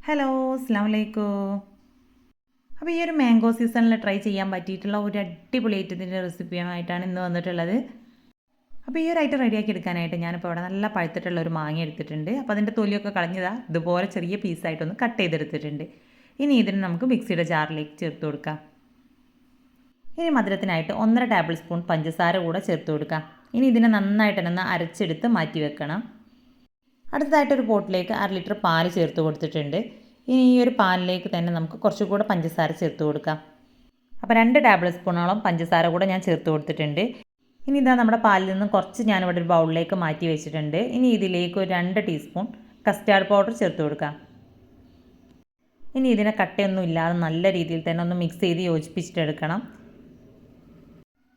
Hello, അസ്സലാമു അലൈക്കും. അപ്പോൾ ഈ ഒരു മാംഗോ സീസണിൽ ട്രൈ ചെയ്യാൻ പറ്റിയിട്ടുള്ള ഒരു അടിപൊളി ഐറ്റത്തിൻ്റെ റെസിപ്പിയുമായിട്ടാണ് ഇന്ന് വന്നിട്ടുള്ളത്. അപ്പോൾ ഈ ഒരു ഐറ്റം റെഡിയാക്കി എടുക്കാനായിട്ട് ഞാനിപ്പോൾ ഇവിടെ നല്ല പഴുത്തിട്ടുള്ള ഒരു മാങ്ങ എടുത്തിട്ടുണ്ട്. അപ്പോൾ അതിൻ്റെ തൊലിയൊക്കെ കളഞ്ഞതാ ഇതുപോലെ ചെറിയ പീസായിട്ടൊന്ന് കട്ട് ചെയ്തെടുത്തിട്ടുണ്ട്. ഇനി ഇതിന് നമുക്ക് മിക്സിയുടെ ജാറിലേക്ക് ചേർത്ത് കൊടുക്കാം. ഇനി മധുരത്തിനായിട്ട് 1.5 ടേബിൾ സ്പൂൺ പഞ്ചസാര കൂടെ ചേർത്ത് കൊടുക്കാം. ഇനി ഇതിനെ നന്നായിട്ട് തന്നെ അരച്ചെടുത്ത് മാറ്റി വെക്കണം. അടുത്തതായിട്ടൊരു പോട്ടിലേക്ക് 1/2 ലിറ്റർ പാൽ ചേർത്ത് കൊടുത്തിട്ടുണ്ട്. ഇനി ഈ ഒരു പാലിലേക്ക് തന്നെ നമുക്ക് കുറച്ചുകൂടെ പഞ്ചസാര ചേർത്ത് കൊടുക്കാം. അപ്പോൾ 2 ടേബിൾ സ്പൂണോളം പഞ്ചസാര കൂടെ ഞാൻ ചേർത്ത് കൊടുത്തിട്ടുണ്ട്. ഇനി ഇതാ നമ്മുടെ പാലിൽ നിന്നും കുറച്ച് ഞാനിവിടെ ഒരു ബൗളിലേക്ക് മാറ്റി വെച്ചിട്ടുണ്ട്. ഇനി ഇതിലേക്ക് ഒരു 2 ടീസ്പൂൺ കസ്റ്റാർഡ് പൗഡർ ചേർത്ത് കൊടുക്കാം. ഇനി ഇതിനെ കട്ടയൊന്നും ഇല്ലാതെ നല്ല രീതിയിൽ തന്നെ ഒന്ന് മിക്സ് ചെയ്ത് യോജിപ്പിച്ചിട്ടെടുക്കണം.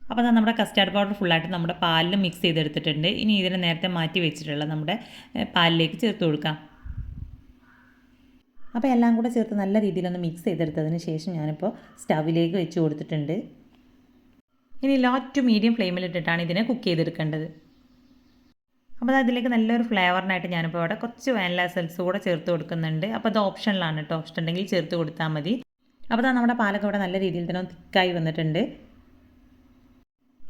അപ്പോൾ നമ്മുടെ കസ്റ്റാർഡ് പൗഡർ ഫുള്ളായിട്ട് നമ്മുടെ പാലിൽ മിക്സ് ചെയ്തെടുത്തിട്ടുണ്ട്. ഇനി ഇതിനെ നേരത്തെ മാറ്റി വെച്ചിട്ടുള്ള നമ്മുടെ പാലിലേക്ക് ചേർത്ത് കൊടുക്കാം. അപ്പോൾ എല്ലാം കൂടെ ചേർത്ത് നല്ല രീതിയിലൊന്ന് മിക്സ് ചെയ്തെടുത്തതിന് ശേഷം ഞാനിപ്പോൾ സ്റ്റവിലേക്ക് വെച്ച് കൊടുത്തിട്ടുണ്ട്. ഇനി ലോ ടു മീഡിയം ഫ്ലെയിമിലിട്ടിട്ടാണ് ഇതിനെ കുക്ക് ചെയ്തെടുക്കേണ്ടത്. അപ്പോൾ അതിലേക്ക് നല്ലൊരു ഫ്ലേവറിനായിട്ട് ഞാനിപ്പോൾ ഇവിടെ കുറച്ച് വാനില എസൻസ് കൂടെ ചേർത്ത് കൊടുക്കുന്നുണ്ട്. അപ്പോൾ അത് ഓപ്ഷനിലാണ് കേട്ടോ, ഇഷ്ടമുണ്ടെങ്കിൽ ചേർത്ത് കൊടുത്താൽ മതി. അപ്പോൾ നമ്മുടെ പാലൊക്കെ ഇവിടെ നല്ല രീതിയിൽ തന്നെ തിക്കായി വന്നിട്ടുണ്ട്.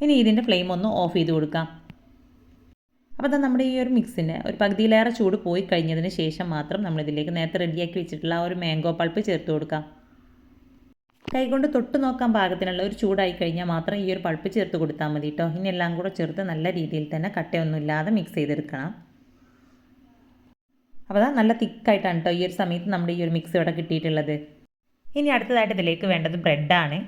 ഇനി ഇതിൻ്റെ ഫ്ലെയിം ഒന്ന് ഓഫ് ചെയ്ത് കൊടുക്കാം. അപ്പോൾ നമ്മുടെ ഈ ഒരു മിക്സിന് ഒരു പകുതിയിലേറെ ചൂട് പോയി കഴിഞ്ഞതിന് ശേഷം മാത്രം നമ്മളിതിലേക്ക് നേരത്തെ റെഡിയാക്കി വെച്ചിട്ടുള്ള ആ ഒരു മാംഗോ പൾപ്പ് ചേർത്ത് കൊടുക്കാം. കൈകൊണ്ട് തൊട്ട് നോക്കാൻ പാകത്തിനുള്ള ഒരു ചൂടായി കഴിഞ്ഞാൽ മാത്രം ഈ ഒരു പൾപ്പ് ചേർത്ത് കൊടുത്താൽ മതി കേട്ടോ. ഇനി എല്ലാം കൂടെ ചേർത്ത് നല്ല രീതിയിൽ തന്നെ കട്ടയൊന്നുമില്ലാതെ മിക്സ് ചെയ്തെടുക്കണം. അപ്പോൾ നല്ല തിക്കായിട്ടാണ് കേട്ടോ ഈ ഒരു സമയത്ത് നമ്മുടെ ഈ ഒരു മിക്സ് ഇവിടെ കിട്ടിയിട്ടുള്ളത്. ഇനി അടുത്തതായിട്ട് ഇതിലേക്ക് വേണ്ടത് ബ്രെഡാണ്.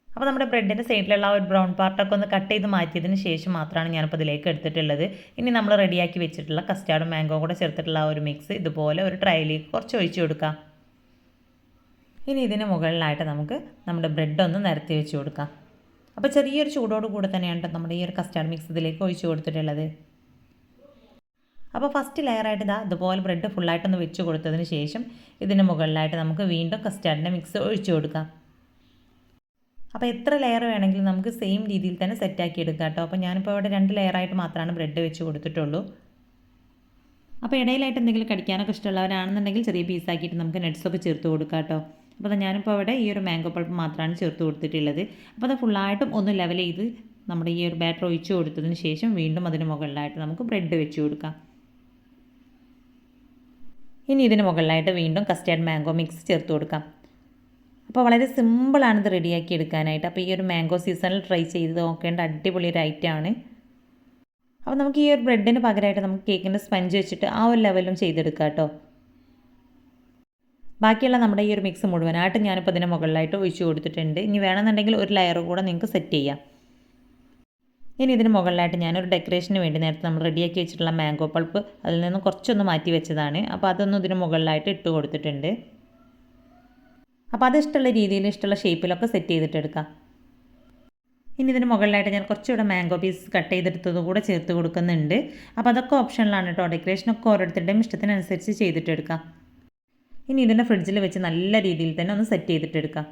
അപ്പോൾ നമ്മുടെ ബ്രെഡിൻ്റെ സൈഡിലുള്ള ഒരു ബ്രൗൺ പാർട്ടൊക്കെ ഒന്ന് കട്ട് ചെയ്ത് മാറ്റിയതിന് ശേഷം മാത്രമാണ് ഞാനിപ്പോൾ ഇതിലേക്ക് എടുത്തിട്ടുള്ളത്. ഇനി നമ്മൾ റെഡിയാക്കി വെച്ചിട്ടുള്ള കസ്റ്റാർഡും മാംഗോ കൂടെ ചേർത്തിട്ടുള്ള ആ ഒരു മിക്സ് ഇതുപോലെ ഒരു ട്രൈയിലേക്ക് കുറച്ച് ഒഴിച്ച് കൊടുക്കാം. ഇനി ഇതിന് മുകളിലായിട്ട് നമുക്ക് നമ്മുടെ ബ്രെഡ് ഒന്ന് നിരത്തി വെച്ച് കൊടുക്കാം. അപ്പോൾ ചെറിയൊരു ചൂടോട് കൂടെ തന്നെയാണ് നമ്മുടെ ഈ ഒരു കസ്റ്റാർഡ് മിക്സ് ഇതിലേക്ക് ഒഴിച്ച് കൊടുത്തിട്ടുള്ളത്. അപ്പോൾ ഫസ്റ്റ് ലെയറായിട്ട് ഇതുപോലെ ബ്രെഡ് ഫുള്ളായിട്ടൊന്ന് വെച്ച് കൊടുത്തതിന് ശേഷം ഇതിന് മുകളിലായിട്ട് നമുക്ക് വീണ്ടും കസ്റ്റാർഡിൻ്റെ മിക്സ് ഒഴിച്ച് കൊടുക്കാം. അപ്പോൾ എത്ര ലെയർ വേണമെങ്കിലും നമുക്ക് സെയിം രീതിയിൽ തന്നെ സെറ്റാക്കി എടുക്കാം കേട്ടോ. അപ്പോൾ ഞാനിപ്പോൾ ഇവിടെ 2 ലെയറായിട്ട് മാത്രമാണ് ബ്രെഡ് വെച്ച് കൊടുത്തിട്ടുള്ളൂ. അപ്പോൾ ഇടയിലായിട്ട് എന്തെങ്കിലും കടിക്കാനൊക്കെ ഇഷ്ടമുള്ളവരാണെന്നുണ്ടെങ്കിൽ ചെറിയ പീസാക്കിയിട്ട് നമുക്ക് നട്ട്സൊക്കെ ചേർത്ത് കൊടുക്കാം കേട്ടോ. അപ്പോൾ ഞാനിപ്പോൾ ഇവിടെ ഈ ഒരു മാംഗോ പൾപ്പ് മാത്രമാണ് ചേർത്ത് കൊടുത്തിട്ടുള്ളത്. അപ്പോൾ അത് ഫുള്ളായിട്ടും ഒന്ന് ലെവൽ ചെയ്ത് നമ്മുടെ ഈ ഒരു ബാറ്റർ ഒഴിച്ച് കൊടുത്തതിന് ശേഷം വീണ്ടും അതിന് മുകളിലായിട്ട് നമുക്ക് ബ്രെഡ് വെച്ച് കൊടുക്കാം. ഇനി ഇതിന് മുകളിലായിട്ട് വീണ്ടും കസ്റ്റാർഡ് മാംഗോ മിക്സ് ചേർത്ത് കൊടുക്കാം. അപ്പോൾ വളരെ സിമ്പിളാണ് ഇത് റെഡിയാക്കി എടുക്കാനായിട്ട്. അപ്പോൾ ഈ ഒരു മാംഗോ സീസണിൽ ട്രൈ ചെയ്ത് നോക്കേണ്ട അടിപൊളി ഒരു ഐറ്റമാണ്. അപ്പോൾ നമുക്ക് ഈ ഒരു ബ്രെഡിന് പകരമായിട്ട് നമുക്ക് കേക്കിൻ്റെ സ്പഞ്ച് വെച്ചിട്ട് ആ ഒരു ലെവലും ചെയ്തെടുക്കാം കേട്ടോ. ബാക്കിയുള്ള നമ്മുടെ ഈ ഒരു മിക്സ് മുഴുവനായിട്ട് ഞാനിപ്പോൾ ഇതിന് മുകളിലായിട്ട് ഒഴിച്ച് കൊടുത്തിട്ടുണ്ട്. ഇനി വേണമെന്നുണ്ടെങ്കിൽ ഒരു ലെയർ കൂടെ നിങ്ങൾക്ക് സെറ്റ് ചെയ്യാം. ഇനി ഇതിന് മുകളിലായിട്ട് ഞാനൊരു ഡെക്കറേഷന് വേണ്ടി നേരത്തെ നമ്മൾ റെഡിയാക്കി വെച്ചിട്ടുള്ള മാംഗോ പൾപ്പ് അതിൽ നിന്ന് കുറച്ചൊന്ന് മാറ്റി വെച്ചതാണ്. അപ്പോൾ അതൊന്നും ഇതിന് മുകളിലായിട്ട് ഇട്ട് കൊടുത്തിട്ടുണ്ട്. അപ്പോൾ അത് ഇഷ്ടമുള്ള രീതിയിൽ ഇഷ്ടമുള്ള ഷേപ്പിലൊക്കെ സെറ്റ് ചെയ്തിട്ടെടുക്കാം. ഇനി ഇതിന് മുകളിലായിട്ട് ഞാൻ കുറച്ചുകൂടെ മാംഗോ പീസ് കട്ട് ചെയ്തെടുത്തത് കൂടെ ചേർത്ത് കൊടുക്കുന്നുണ്ട്. അപ്പോൾ അതൊക്കെ ഓപ്ഷനിലാണ് കേട്ടോ. ഡെക്കറേഷനൊക്കെ ഓരോരുത്തരുടെയും ഇഷ്ടത്തിനനുസരിച്ച് ചെയ്തിട്ടെടുക്കാം. ഇനി ഇതിനെ ഫ്രിഡ്ജിൽ വെച്ച് നല്ല രീതിയിൽ തന്നെ ഒന്ന് സെറ്റ് ചെയ്തിട്ടെടുക്കാം.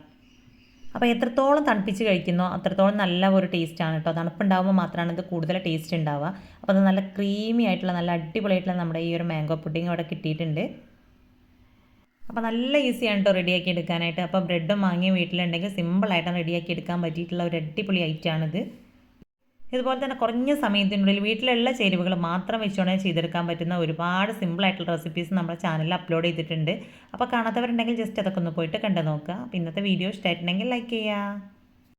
അപ്പോൾ എത്രത്തോളം തണുപ്പിച്ച് കഴിക്കുന്നോ അത്രത്തോളം നല്ല ഒരു ടേസ്റ്റാണ് കേട്ടോ. തണുപ്പുണ്ടാകുമ്പോൾ മാത്രമാണ് ഇത് കൂടുതൽ ടേസ്റ്റ് ഉണ്ടാവുക. അപ്പോൾ അത് നല്ല ക്രീമി ആയിട്ടുള്ള നല്ല അടിപൊളിയായിട്ടുള്ള നമ്മുടെ ഈ ഒരു മാംഗോ പുഡിംഗ് ഇവിടെ കിട്ടിയിട്ടുണ്ട്. അപ്പോൾ നല്ല ഈസിയാണ് കേട്ടോ റെഡിയാക്കി എടുക്കാനായിട്ട്. അപ്പോൾ ബ്രെഡും മാങ്ങയും വീട്ടിലുണ്ടെങ്കിൽ സിമ്പിളായിട്ടാണ് റെഡിയാക്കി എടുക്കാൻ പറ്റിയിട്ടുള്ള ഒരു അടിപൊളി ഐറ്റമാണിത്. ഇതുപോലെ തന്നെ കുറഞ്ഞ സമയത്തിനുള്ളിൽ വീട്ടിലുള്ള ചേരുവകൾ മാത്രം വെച്ചുകൊണ്ട് ചെയ്തെടുക്കാൻ പറ്റുന്ന ഒരുപാട് സിമ്പിളായിട്ടുള്ള റെസിപ്പീസ് നമ്മുടെ ചാനലിൽ അപ്ലോഡ് ചെയ്തിട്ടുണ്ട്. അപ്പോൾ കാണാത്തവരുണ്ടെങ്കിൽ ജസ്റ്റ് അതൊക്കെ ഒന്ന് പോയിട്ട് കണ്ടു നോക്കുക. അപ്പോൾ ഇന്നത്തെ വീഡിയോ ഇഷ്ടമായിട്ടുണ്ടെങ്കിൽ ലൈക്ക് ചെയ്യുക.